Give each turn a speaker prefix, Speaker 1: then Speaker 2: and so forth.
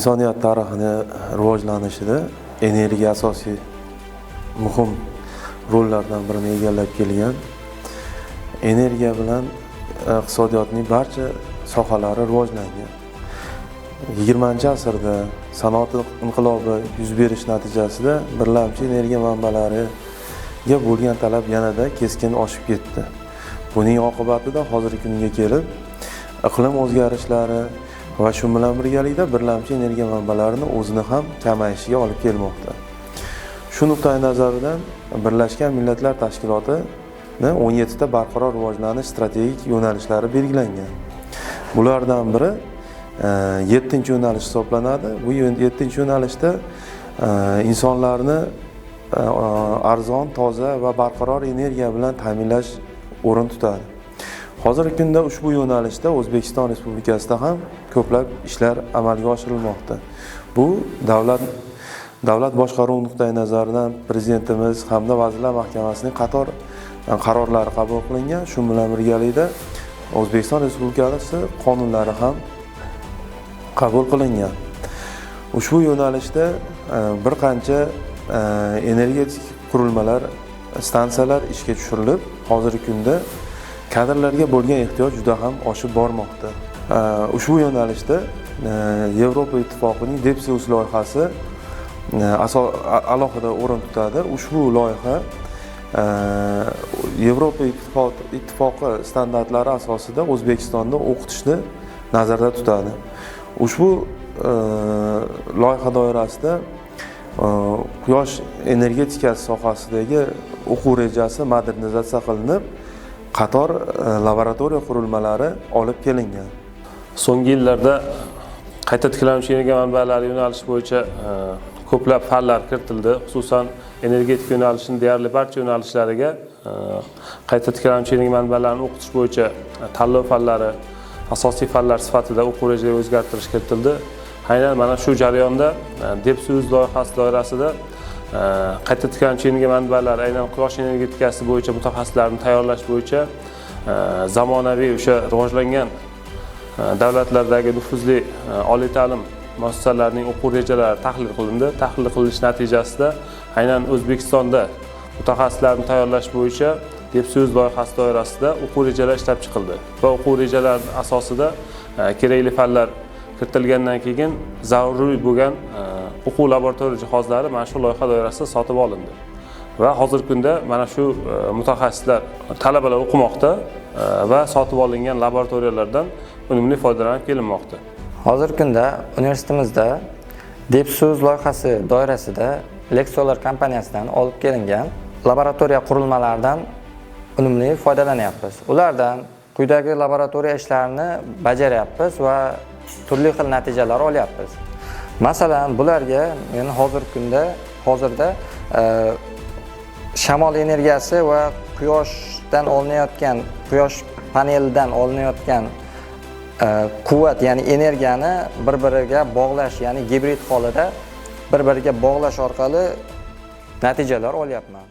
Speaker 1: insoniyat tarixini rivojlanishida energiya asosiy muhim rollardan birini egallab kelgan. Energiya bilan iqtisodiyotning barcha sohalari rivojlangan. 20-asrda sanoat inqilobi yuz berish natijasida birlamchi energiya manbalariga bo'lgan talab yanada keskin oshib ketdi. Buning oqibatida hozirgi kunga kelib iqlim o'zgarishlari va shu bilan birgalikda birlamchi energiya manbalarini o'zini ham kamayishiga olib kelmoqda. Shu nuqtai nazaridan Birlashgan Millatlar Tashkilotining 17 ta barqaror rivojlanish strategik yo'nalishlari belgilangan. Bulardan biri 7-yo'nalish hisoblanadi. Bu 7-yo'nalishda insonlarni arzon, toza va barqaror energiya bilan ta'minlash o'rin tutadi. Hozirgi kunda ushbu yo'nalishda O'zbekiston Respublikasida ham ko'plab ishlar amalga oshirilmoqda. Bu davlat boshqaruv nuqtai nazaridan Prezidentimiz hamda Vazirlar Mahkamasining qator qarorlari qabul qilingan. Shu bilan birgalikda O'zbekiston Respublikasi qonunlari ham qabul qilingan. Ushbu yo'nalishda bir qancha energetik qurilmalar, stansiyalar ishga tushirilib, hozirgi kunda kadrlarga bo'lgan ehtiyoj juda ham oshib bormoqda. Ushbu yo'nalishda Yevropa Ittifoqining DEPSIUS loyihasi alohida o'rin tutadi. Ushbu loyiha Yevropa Ittifoqi standartlari asosida O'zbekistonda o'qitishni nazarda tutadi. Ushbu loyiha doirasida quyosh energetikasi sohasidagi o'quv rejasi modernizatsiya qilinib, qator laboratoriya qurilmalari olib kelingan.
Speaker 2: So'nggi yillarda qayta tiklanuvchi energiya manbalari yo'nalishi bo'yicha ko'plab fanlar kiritildi. Xususan, energetika yo'nalishining deyarli barcha yo'nalishlariga qayta tiklanuvchi energiya manbalarini o'qitish bo'yicha tanlov fanlari asosiy fanlar sifatida o'quv rejasiga o'zgartirish kiritildi. Aynan mana shu jarayonda DEPSIUS loyihasi doirasida qayta tiklanuvchi energiya manbalari, aynan quyosh energetikasi bo'yicha mutaxassislarni tayyorlash bo'yicha zamonaviy o'sha rivojlangan davlatlardagi nufuzli oliy ta'lim muassasalarining o'quv rejalari tahlil qilindi. Tahlil qilinish natijasida aynan O'zbekistonda mutaxassislarni tayyorlash bo'yicha DEPSIUS loyihasi doirasida o'quv rejalari ishlab chiqildi va o'quv rejalari asosida kerakli fanlar kiritilgandan keyin zaruriy bo'lgan o'quv laboratoriya jihozlari mana shu loyiha doirasida sotib olindi. Va hozirgi kunda mana shu mutaxassislar, talabalar o'qimoqda va sotib olingan laboratoriyalardan unumli foydalanib kelinmoqda.
Speaker 3: Hozirgi kunda universitetimizda DEPSIUS loyihasi doirasida Lexsolar kompaniyasidan olib kelingan laboratoriya qurilmalaridan unumli foydalanyapmiz. Ulardan quyidagi laboratoriya ishlarini bajaryapmiz va turli xil natijalar olyapmiz. Masalan, bularga men hozirda shamol energiyasi va quyoshdan olinayotgan, quyosh panelidan olinayotgan quvvat, ya'ni energiyani bir-biriga bog'lash, ya'ni gibrid holida bir-biriga bog'lash orqali natijalar olyapman.